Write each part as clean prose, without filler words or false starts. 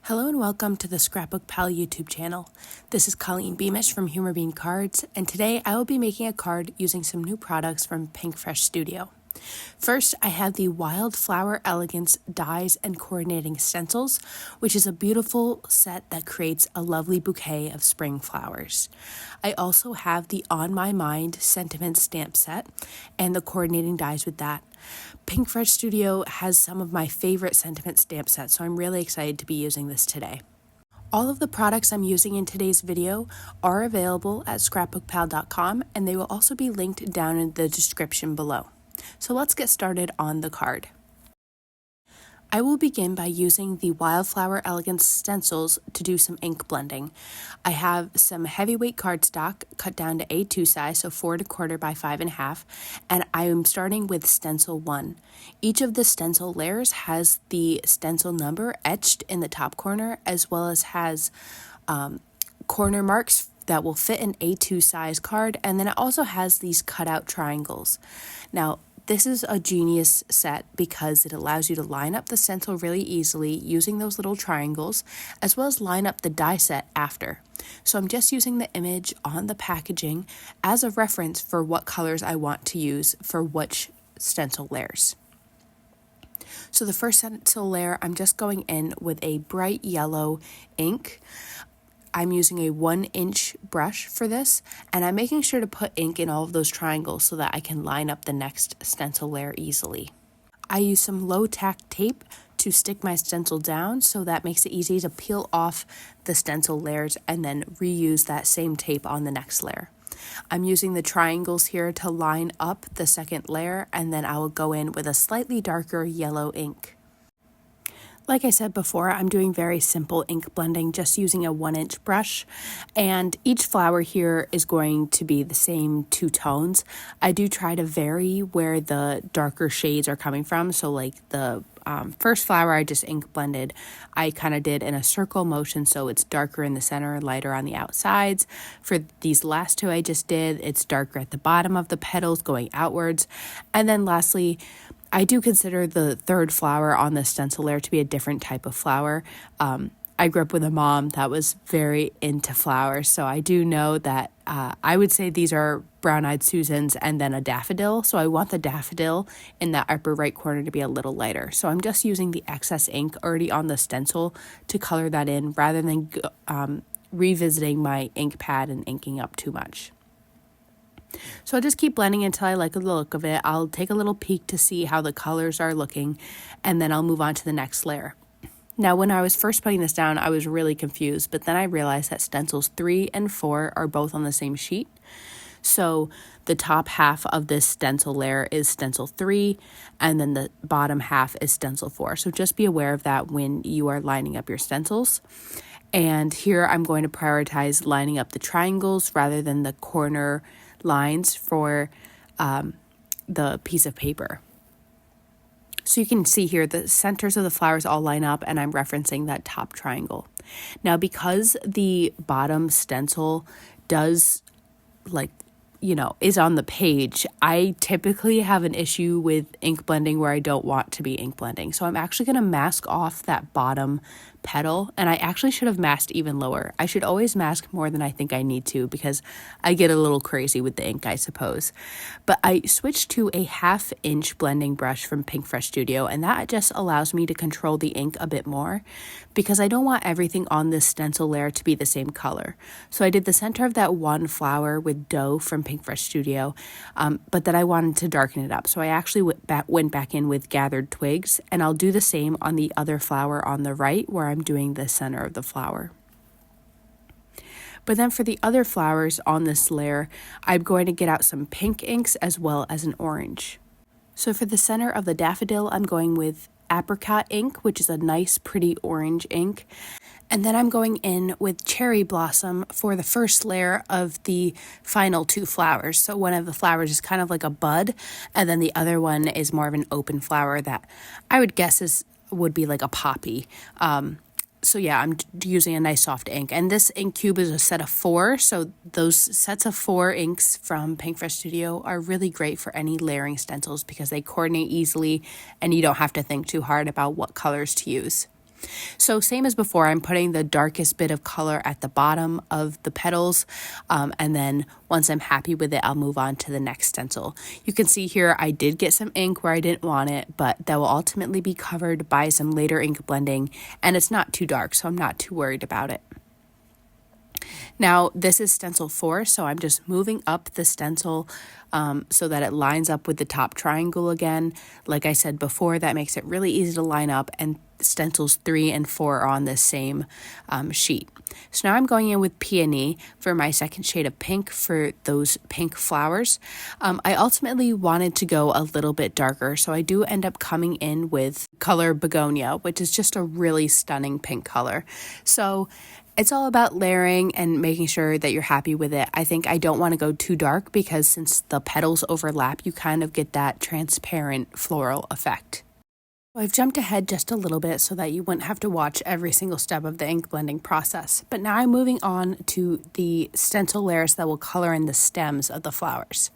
Hello and welcome to the ScrapbookPal YouTube channel. This is Colleen Beamish from Humor Bean Cards, and today I will be making a card using some new products from Pinkfresh Studio. First, I have the Wildflower Elegance dies and coordinating stencils, which is a beautiful set that creates a lovely bouquet of spring flowers. I also have the On My Mind sentiment stamp set and the coordinating dies with that. Pinkfresh Studio has some of my favorite sentiment stamp sets, so I'm really excited to be using this today. All of the products I'm using in today's video are available at ScrapbookPal.com, and they will also be linked down in the description below. So let's get started on the card. I will begin by using the Wildflower Elegance stencils to do some ink blending. I have some heavyweight cardstock cut down to A2 size, so 4 1/4 by 5 1/2, and I am starting with stencil 1. Each of the stencil layers has the stencil number etched in the top corner, as well as has corner marks that will fit an A2 size card, and then it also has these cutout triangles. Now, this is a genius set because it allows you to line up the stencil really easily using those little triangles, as well as line up the die set after. So I'm just using the image on the packaging as a reference for what colors I want to use for which stencil layers. So the first stencil layer, I'm just going in with a bright yellow ink. I'm using a 1-inch brush for this, and I'm making sure to put ink in all of those triangles so that I can line up the next stencil layer easily. I use some low tack tape to stick my stencil down, so that makes it easy to peel off the stencil layers and then reuse that same tape on the next layer. I'm using the triangles here to line up the second layer, and then I will go in with a slightly darker yellow ink. Like I said before, I'm doing very simple ink blending, just using a 1-inch brush, and each flower here is going to be the same 2 tones. I do try to vary where the darker shades are coming from, so like the first flower I just ink blended, I kind of did in a circle motion, so it's darker in the center and lighter on the outsides. For these last 2 I just did, it's darker at the bottom of the petals going outwards, and then lastly, I do consider the third flower on the stencil layer to be a different type of flower. I grew up with a mom that was very into flowers, so I do know that I would say these are brown-eyed Susans and then a daffodil. So I want the daffodil in that upper right corner to be a little lighter. So I'm just using the excess ink already on the stencil to color that in rather than revisiting my ink pad and inking up too much. So I'll just keep blending until I like the look of it. I'll take a little peek to see how the colors are looking, and then I'll move on to the next layer. Now, when I was first putting this down, I was really confused, but then I realized that stencils 3 and 4 are both on the same sheet. So the top half of this stencil layer is stencil 3, and then the bottom half is stencil 4. So just be aware of that when you are lining up your stencils. And here I'm going to prioritize lining up the triangles rather than the corner lines for the piece of paper. So you can see here the centers of the flowers all line up, and I'm referencing that top triangle. Now, because the bottom stencil does is on the page, I typically have an issue with ink blending where I don't want to be ink blending. So I'm actually going to mask off that bottom petal, and I actually should have masked even lower. I should always mask more than I think I need to because I get a little crazy with the ink, I suppose. But I switched to a 1/2-inch blending brush from Pinkfresh Studio, and that just allows me to control the ink a bit more because I don't want everything on this stencil layer to be the same color. So I did the center of that one flower with dough from Pinkfresh Studio, but then I wanted to darken it up. So I actually went back in with gathered twigs, and I'll do the same on the other flower on the right where I'm doing the center of the flower. But then for the other flowers on this layer, I'm going to get out some pink inks as well as an orange. So for the center of the daffodil, I'm going with apricot ink, which is a nice pretty orange ink. And then I'm going in with cherry blossom for the first layer of the final 2 flowers. So one of the flowers is kind of like a bud, and then the other one is more of an open flower that I would guess would be like a poppy. So yeah, I'm using a nice soft ink, and this ink cube is a set of 4, so those sets of 4 inks from Pinkfresh Studio are really great for any layering stencils because they coordinate easily and you don't have to think too hard about what colors to use. So same as before, I'm putting the darkest bit of color at the bottom of the petals, and then once I'm happy with it, I'll move on to the next stencil. You can see here I did get some ink where I didn't want it, but that will ultimately be covered by some later ink blending, and it's not too dark, so I'm not too worried about it. Now this is stencil 4, so I'm just moving up the stencil so that it lines up with the top triangle again. Like I said before, that makes it really easy to line up, and stencils 3 and 4 are on the same sheet. So now I'm going in with Peony for my second shade of pink for those pink flowers. I ultimately wanted to go a little bit darker, so I do end up coming in with color Begonia, which is just a really stunning pink color. So it's all about layering and making sure that you're happy with it. I think I don't want to go too dark because since the petals overlap, you kind of get that transparent floral effect. I've jumped ahead just a little bit so that you wouldn't have to watch every single step of the ink blending process. But now I'm moving on to the stencil layers that will color in the stems of the flowers.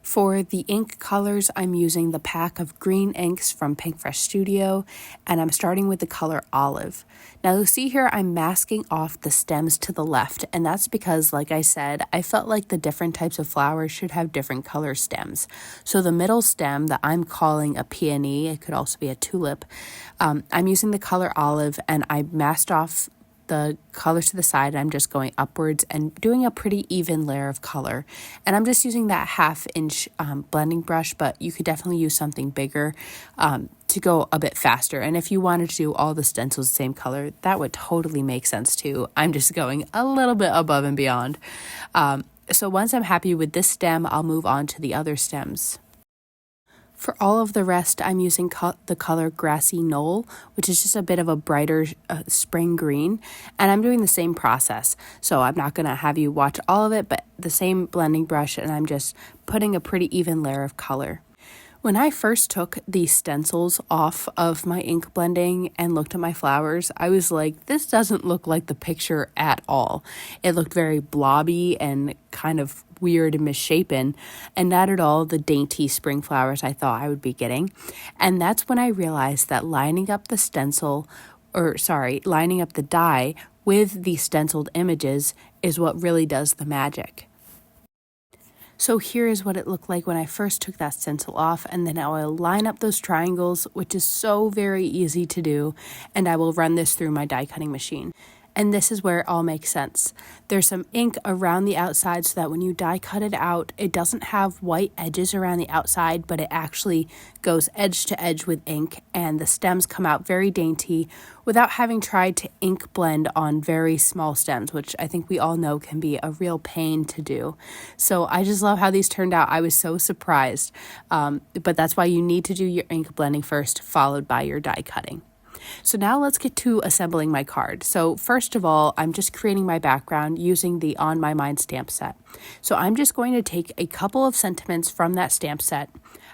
For the ink colors, I'm using the pack of green inks from Pinkfresh Studio, and I'm starting with the color Olive. Now you'll see here I'm masking off the stems to the left, and that's because, like I said, I felt like the different types of flowers should have different color stems. So the middle stem that I'm calling a peony, it could also be a tulip, I'm using the color Olive, and I masked off the colors to the side, and I'm just going upwards and doing a pretty even layer of color. And I'm just using that 1/2 inch blending brush, but you could definitely use something bigger to go a bit faster. And if you wanted to do all the stencils the same color, that would totally make sense too. I'm just going a little bit above and beyond. So once I'm happy with this stem, I'll move on to the other stems. For all of the rest, I'm using the color Grassy Knoll, which is just a bit of a brighter spring green, and I'm doing the same process. So I'm not going to have you watch all of it, but the same blending brush, and I'm just putting a pretty even layer of color. When I first took the stencils off of my ink blending and looked at my flowers, I was like, this doesn't look like the picture at all. It looked very blobby and kind of weird and misshapen, and not at all the dainty spring flowers I thought I would be getting. And that's when I realized that lining up the die with the stenciled images is what really does the magic. So here is what it looked like when I first took that stencil off, and then I will line up those triangles, which is so very easy to do, and I will run this through my die cutting machine. And this is where it all makes sense. There's some ink around the outside so that when you die cut it out, it doesn't have white edges around the outside, but it actually goes edge to edge with ink, and the stems come out very dainty without having tried to ink blend on very small stems, which I think we all know can be a real pain to do. So I just love how these turned out. I was so surprised, but that's why you need to do your ink blending first, followed by your die cutting. So now let's get to assembling my card. So first of all, I'm just creating my background using the On My Mind stamp set. So I'm just going to take a couple of sentiments from that stamp set.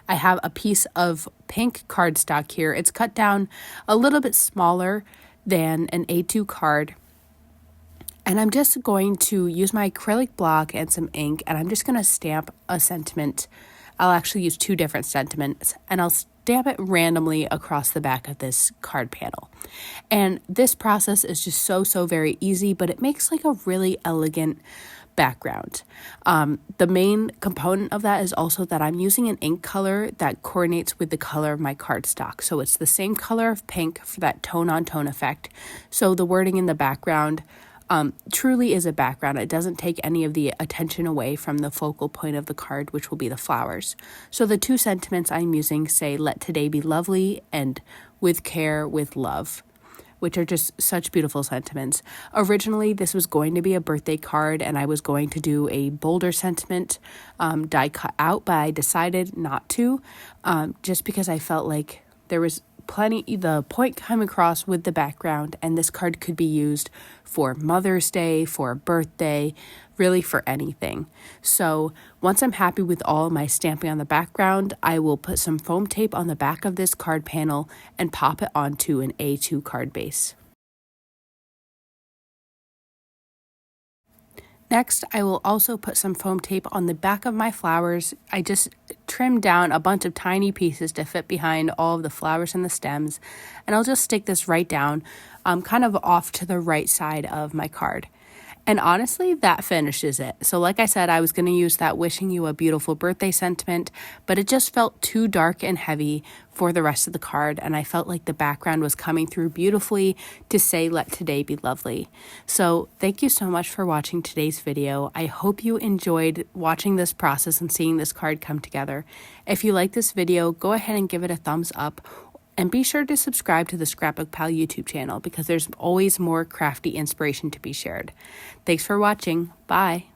I have a piece of pink cardstock here. It's cut down a little bit smaller than an A2 card. And I'm just going to use my acrylic block and some ink, and I'm just going to stamp a sentiment. I'll actually use 2 different sentiments, and I'll stamp it randomly across the back of this card panel. And this process is just so very easy, but it makes like a really elegant background. The main component of that is also that I'm using an ink color that coordinates with the color of my cardstock. So it's the same color of pink for that tone-on-tone effect. So the wording in the background truly is a background. It doesn't take any of the attention away from the focal point of the card, which will be the flowers. So the 2 sentiments I'm using say, "Let today be lovely," and "With care, with love," which are just such beautiful sentiments. Originally, this was going to be a birthday card, and I was going to do a bolder sentiment die cut out, but I decided not to, just because I felt like there was the point came across with the background, and this card could be used for Mother's Day, for a birthday, really for anything. So once I'm happy with all my stamping on the background, I will put some foam tape on the back of this card panel and pop it onto an A2 card base. Next, I will also put some foam tape on the back of my flowers. I just trimmed down a bunch of tiny pieces to fit behind all of the flowers and the stems, and I'll just stick this right down, kind of off to the right side of my card. And honestly, that finishes it. So like I said, I was going to use that wishing you a beautiful birthday sentiment, but it just felt too dark and heavy for the rest of the card. And I felt like the background was coming through beautifully to say, let today be lovely. So thank you so much for watching today's video. I hope you enjoyed watching this process and seeing this card come together. If you like this video, go ahead and give it a thumbs up. And be sure to subscribe to the ScrapbookPal YouTube channel because there's always more crafty inspiration to be shared. Thanks for watching. Bye.